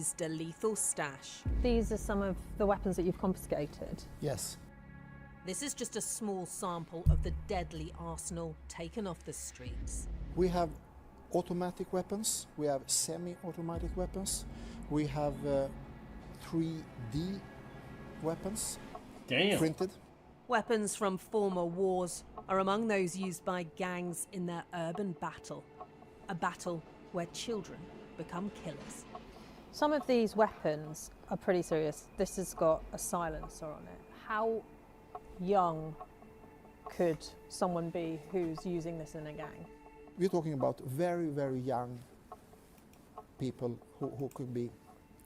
seized a lethal stash. These are some of the weapons that you've confiscated. Yes. This is just a small sample of the deadly arsenal taken off the streets. We have automatic weapons, we have semi-automatic weapons, we have 3D weapons. Damn. Printed. Weapons from former wars are among those used by gangs in their urban battle. A battle where children become killers. Some of these weapons are pretty serious. This has got a silencer on it. How young could someone be who's using this in a gang? We're talking about very, very young people who could be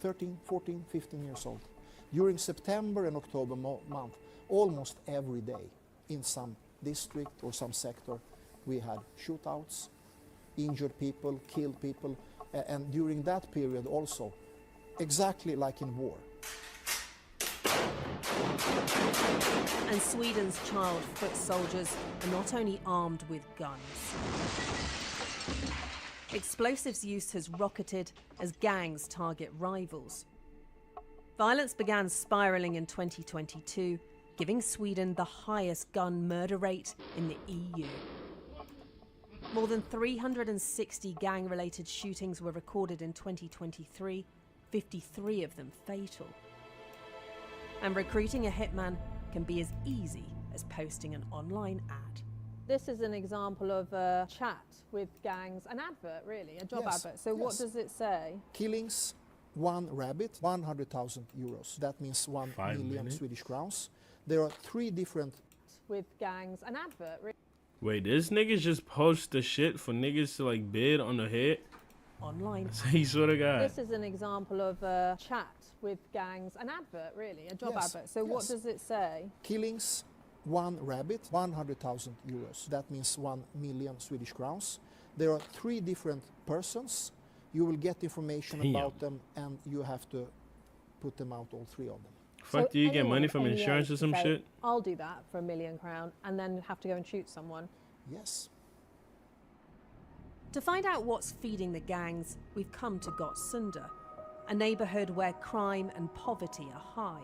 13, 14, 15 years old. During September and October month, almost every day in some district or some sector, we had shootouts, injured people, killed people, and during that period also, exactly like in war. And Sweden's child foot soldiers are not only armed with guns. Explosives use has rocketed as gangs target rivals. Violence began spiralling in 2022, giving Sweden the highest gun murder rate in the EU. More than 360 gang-related shootings were recorded in 2023, 53 of them fatal. And recruiting a hitman can be as easy as posting an online ad. This is an example of a chat with gangs, an advert really, a job Yes, advert. So what yes. does it say? Killings, one rabbit, 100,000 euros. That means 1 5 million minutes. Swedish crowns. There are 3 different. With gangs, an advert really. Wait, this nigga just post the shit for niggas to like bid on the hit? Online. He swear to God. This is an example of a chat with gangs, an advert really, a job Yes, advert. So what yes. does it say? Killings, one rabbit, 100,000 euros. That means 1 million Swedish crowns. There are 3 different persons. You will get information Damn. about them and you have to put them out, all 3 of them. Fuck, So do you get anyone money of from any insurance age or some say, shit? I'll do that for £1 million and then have to go and shoot someone. Yes. To find out what's feeding the gangs, we've come to Gottsunda, a neighbourhood where crime and poverty are high.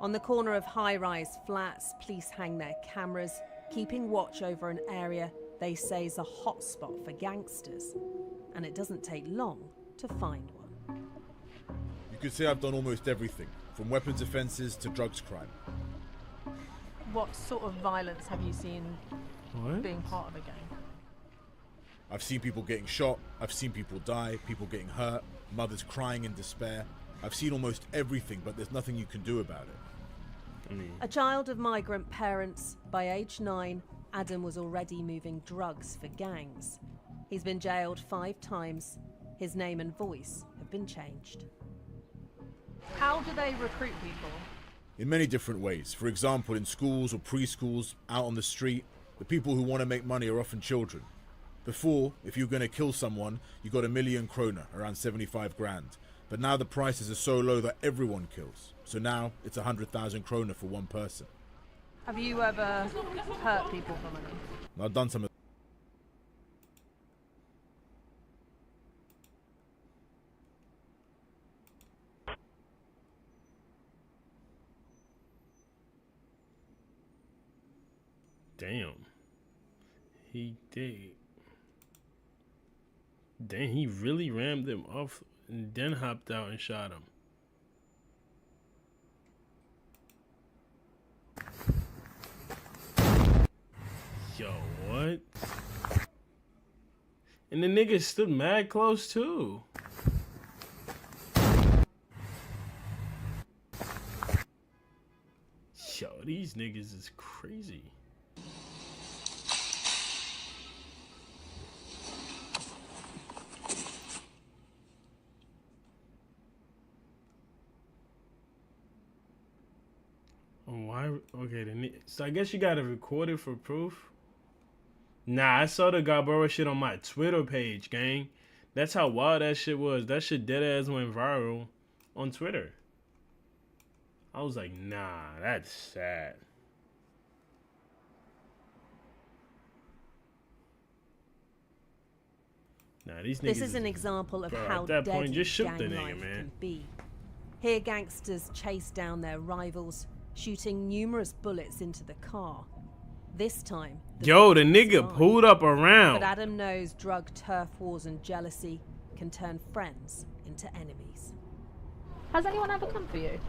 On the corner of high-rise flats, police hang their cameras, keeping watch over an area they say is a hotspot for gangsters. And it doesn't take long to find one. You could say I've done almost everything, from weapons offences to drugs crime. What sort of violence have you seen What? being part of a gang? I've seen people getting shot, I've seen people die, people getting hurt, mothers crying in despair. I've seen almost everything, but there's nothing you can do about it. A child of migrant parents, by age 9, Adam was already moving drugs for gangs. He's been jailed 5 times. His name and voice have been changed. How do they recruit people? In many different ways. For example, in schools or preschools, out on the street, the people who want to make money are often children. Before, if you were going to kill someone, you got 1 million krona, around 75 grand. But now the prices are so low that everyone kills. So now it's 100,000 krona for one person. Have you ever hurt people for money? And I've done some of Damn. He did. Damn, he really rammed him off and then hopped out and shot him. Yo, what? And the nigga stood mad close too. Yo, these niggas is crazy. Why? Okay, then. So I guess you gotta record it for proof. Nah, I saw the Gabora shit on my Twitter page, gang. That's how wild that shit was. That shit dead ass went viral on Twitter. I was like, nah, that's sad. Nah, these niggas. This is an example of Bro, how at that deadly point, just shoot gang the nigga, life man. can be. Here, gangsters chase down their rivals, shooting numerous bullets into the car. This time, Yo, the victims nigga survive. pulled up around. But Adam knows drug turf wars and jealousy can turn friends into enemies. Has anyone ever come for you?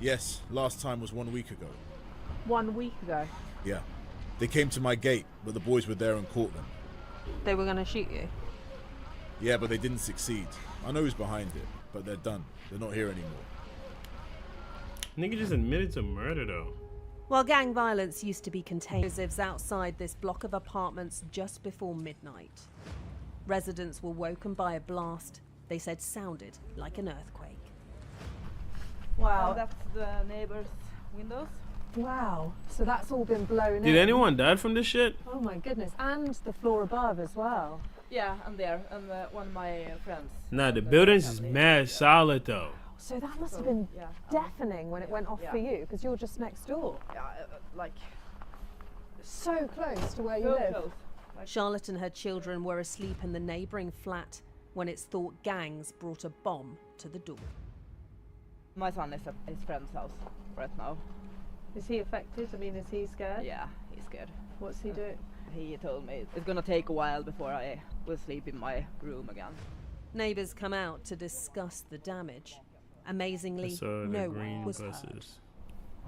Yes, last time was 1 week ago. 1 week ago. Yeah. They came to my gate, but the boys were there and caught them. They were going to shoot you. Yeah, but they didn't succeed. I know who's behind it, but they're done. They're not here anymore. Nigga just admitted to murder though. While gang violence used to be contained, explosives outside this block of apartments just before midnight. Residents were woken by a blast they said sounded like an earthquake. Wow. That's the neighbor's windows. Wow. So that's all been blown in. Did anyone die from this shit? Oh my goodness. And the floor above as well. Yeah, and there, and one of my friends. Nah, the buildings is mad solid though. So that must have been Yeah, deafening when it went off yeah. for you, because you're just next door. yeah, like So close to where you so live. close. Charlotte and her children were asleep in the neighbouring flat when it's thought gangs brought a bomb to the door. My son is at his friend's house right now. Is he affected? I mean, is he scared? Yeah, he's scared. What's he doing? He told me it's gonna take a while before I will sleep in my room again. Neighbours come out to discuss the damage. I Amazingly, saw the no green one was hurt. buses.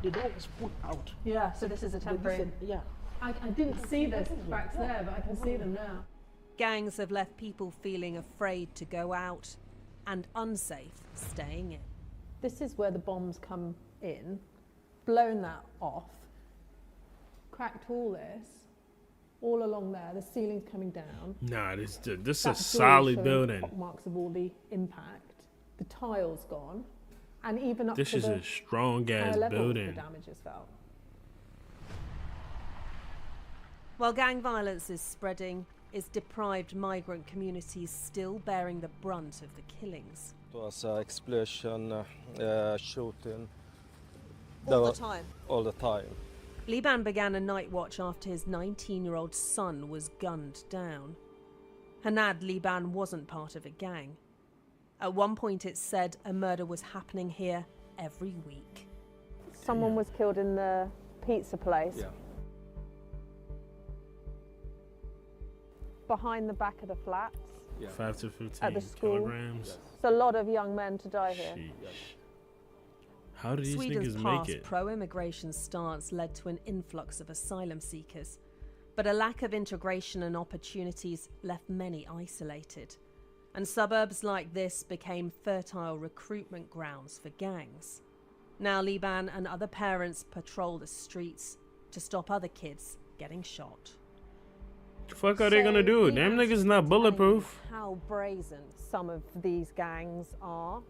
The door was put out. Yeah, so this is a temporary. Yeah. I didn't see the cracks there, but I can see them now. Gangs have left people feeling afraid to go out and unsafe staying in. This is where the bombs come in, blown that off, cracked all this, all along there, the ceiling's coming down. Nah, this is a That door solid showing building. hot marks of all the impact. The tile's gone, and even up This to is the a strong higher ass level, the building. damage is felt. While gang violence is spreading, is deprived migrant communities still bearing the brunt of the killings? It was an explosion, shooting. All the time. All the time. Liban began a night watch after his 19-year-old son was gunned down. Hanad Liban wasn't part of a gang. At one point it said a murder was happening here every week. Someone was killed in the pizza place. Yeah. Behind the back of the flats. Yeah. 5 to 15 At the school. kilograms. Yes. It's a lot of young men to die here. Sheesh. How do these Sweden's niggas past make it? pro-immigration stance led to an influx of asylum seekers, but a lack of integration and opportunities left many isolated. And suburbs like this became fertile recruitment grounds for gangs. Now Liban and other parents patrol the streets to stop other kids getting shot. The fuck are they gonna do? Them niggas not bulletproof. How brazen some of these gangs are.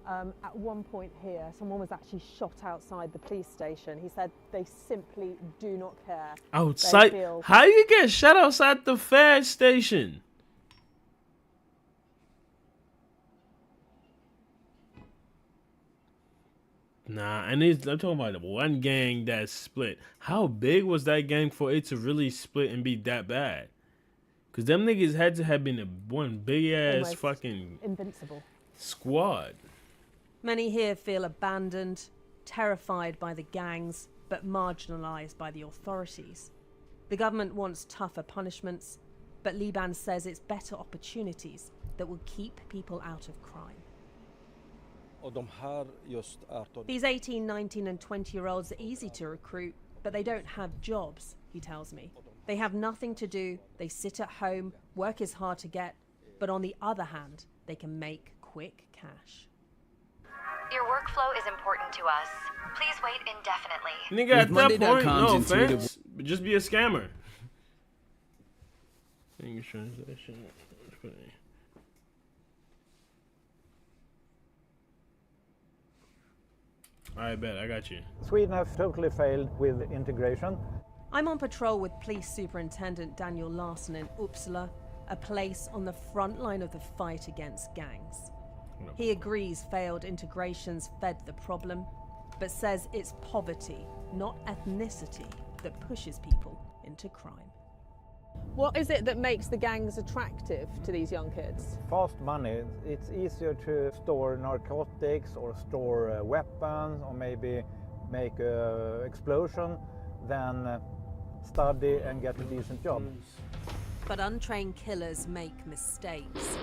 At one point here, someone was actually shot outside the police station. He said they simply do not care. Outside? feel- How you get shot outside the fare station? Nah, and I'm talking about one gang that split. How big was that gang for it to really split and be that bad? Cause them niggas had to have been one big ass Almost fucking invincible. squad. Many here feel abandoned, terrified by the gangs, but marginalised by the authorities. The government wants tougher punishments, but Liban says it's better opportunities that will keep people out of crime. Och de här just är då- These 18, 19 and 20-year-olds are easy to recruit, but they don't have jobs, he tells me. They have nothing to do, they sit at home, work is hard to get, but on the other hand, they can make quick cash. Your workflow is important to us. Please wait indefinitely. Nigga, at that point, Monday.com's no intuitive- offense, but just be a scammer. English translation. I bet, I got you. Sweden has totally failed with integration. I'm on patrol with Police Superintendent Daniel Larsson in Uppsala, a place on the front line of the fight against gangs. He agrees failed integrations fed the problem, but says it's poverty, not ethnicity, that pushes people into crime. What is it that makes the gangs attractive to these young kids? Fast money. It's easier to store narcotics or store weapons or maybe make an explosion than study and get a decent job. But untrained killers make mistakes.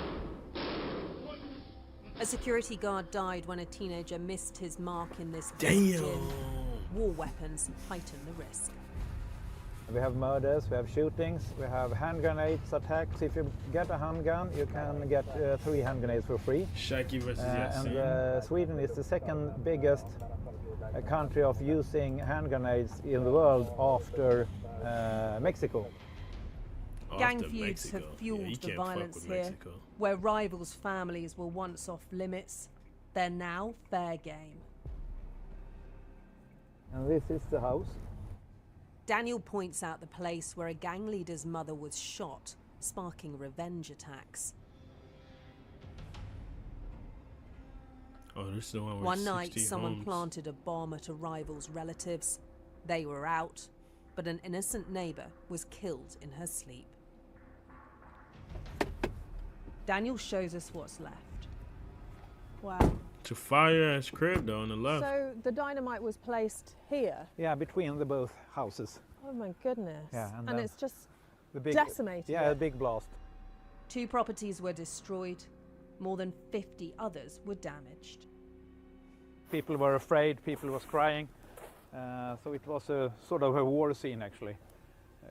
A security guard died when a teenager missed his mark in this gym. War weapons heighten the risk. We have murders, we have shootings, we have hand grenades attacks. If you get a handgun, you can get 3 hand grenades for free. Shaki versus Yasin. And Sweden is the second biggest country of using hand grenades in the world after Mexico. Gang feuds have fueled the violence here. Where rivals' families were once off limits, they're now fair game. And this is the house. Daniel points out the place where a gang leader's mother was shot, sparking revenge attacks. Oh, this is the one where One night, 60 someone homes. planted a bomb at a rival's relatives. They were out, but an innocent neighbor was killed in her sleep. Daniel shows us what's left. Wow. To fire ass crib though on the left. So the dynamite was placed here? Yeah, between the both houses. Oh my goodness. Yeah, and it's just the big, decimated. Yeah, a big blast. 2 properties were destroyed. More than 50 others were damaged. People were afraid, people was crying. So it was a sort of a war scene actually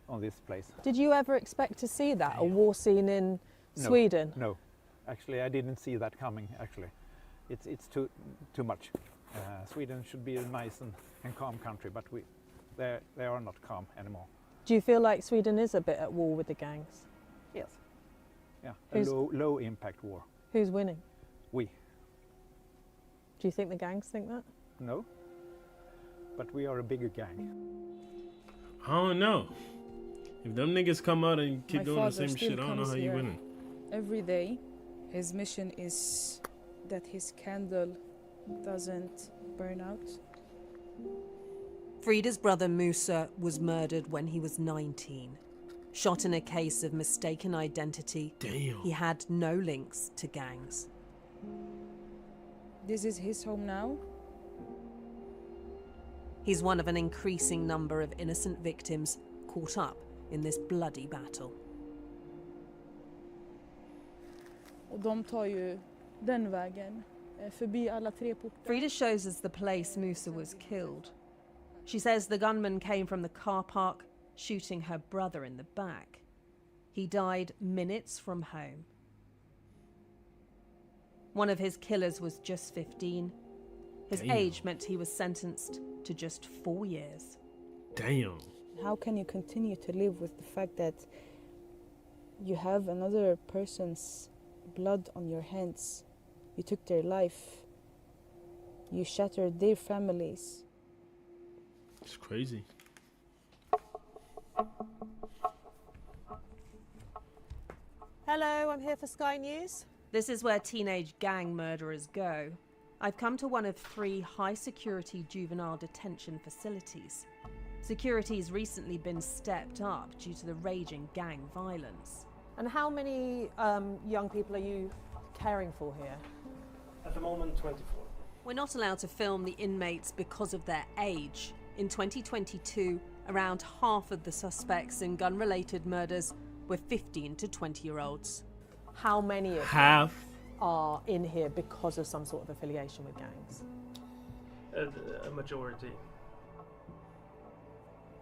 on this place. Did you ever expect to see that, a war scene in No, Sweden? No, actually I didn't see that coming actually. It's too much. Sweden should be a nice and calm country, but they are not calm anymore. Do you feel like Sweden is a bit at war with the gangs? Yes. Yeah, a low impact war. Who's winning? We. Do you think the gangs think that? No, but we are a bigger gang. I don't know. If them niggas come out and keep My doing the father same still shit, I don't know comes how you here winning. Every day, his mission is that his candle doesn't burn out. Frida's brother Musa was murdered when he was 19. Shot in a case of mistaken identity. Damn. He had no links to gangs. This is his home now. He's one of an increasing number of innocent victims caught up in this bloody battle. Och de tar ju den vägen förbi alla 3 portar. Frida shows us the place Musa was killed. She says the gunman came from the car park, shooting her brother in the back. He died minutes from home. One of his killers was just 15. His Damn. age meant he was sentenced to just 4 years. Damn. How can you continue to live with the fact that you have another person's blood on your hands? You took their life. You shattered their families. It's crazy. Hello, I'm here for Sky News. This is where teenage gang murderers go. I've come to one of 3 high-security juvenile detention facilities. Security's recently been stepped up due to the raging gang violence. And how many young people are you caring for here? At the moment, 24. We're not allowed to film the inmates because of their age. In 2022, around half of the suspects in gun-related murders were 15 to 20-year-olds. How many of Half. them are in here because of some sort of affiliation with gangs? A majority.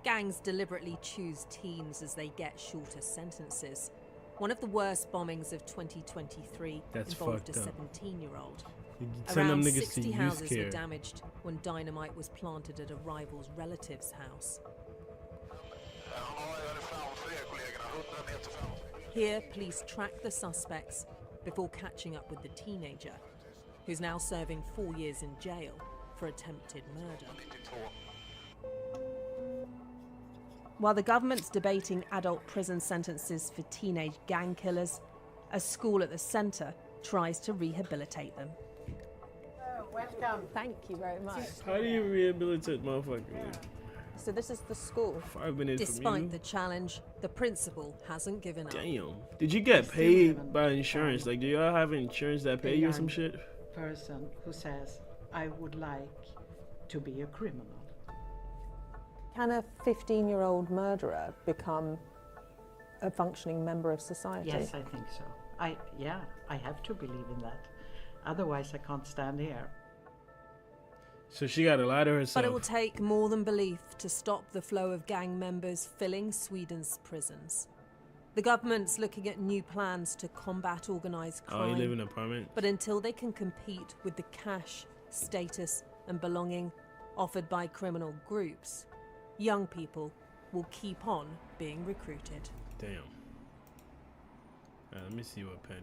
Gangs deliberately choose teens as they get shorter sentences. One of the worst bombings of 2023 That's involved a fucked up. 17-year-old. You send them Around niggas 60 to youth houses care. were damaged when dynamite was planted at a rival's relative's house. Here, police track the suspects before catching up with the teenager, who's now serving 4 years in jail for attempted murder. While the government's debating adult prison sentences for teenage gang killers, a school at the centre tries to rehabilitate them. Welcome. Thank you very much. How do you rehabilitate motherfuckers? So this is the school. 5 minutes from Despite you. the challenge, the principal hasn't given up. Damn. Did you get paid by insurance? Like, do y'all have insurance that pay you or some shit? Person who says, I would like to be a criminal. Can a 15-year-old murderer become a functioning member of society? Yes, I think so. I have to believe in that. Otherwise, I can't stand here. So she got to lie to herself. But it will take more than belief to stop the flow of gang members filling Sweden's prisons. The government's looking at new plans to combat organised crime. Oh, you live in an apartment? But until they can compete with the cash, status and belonging offered by criminal groups, young people will keep on being recruited. Damn. Let me see what Patty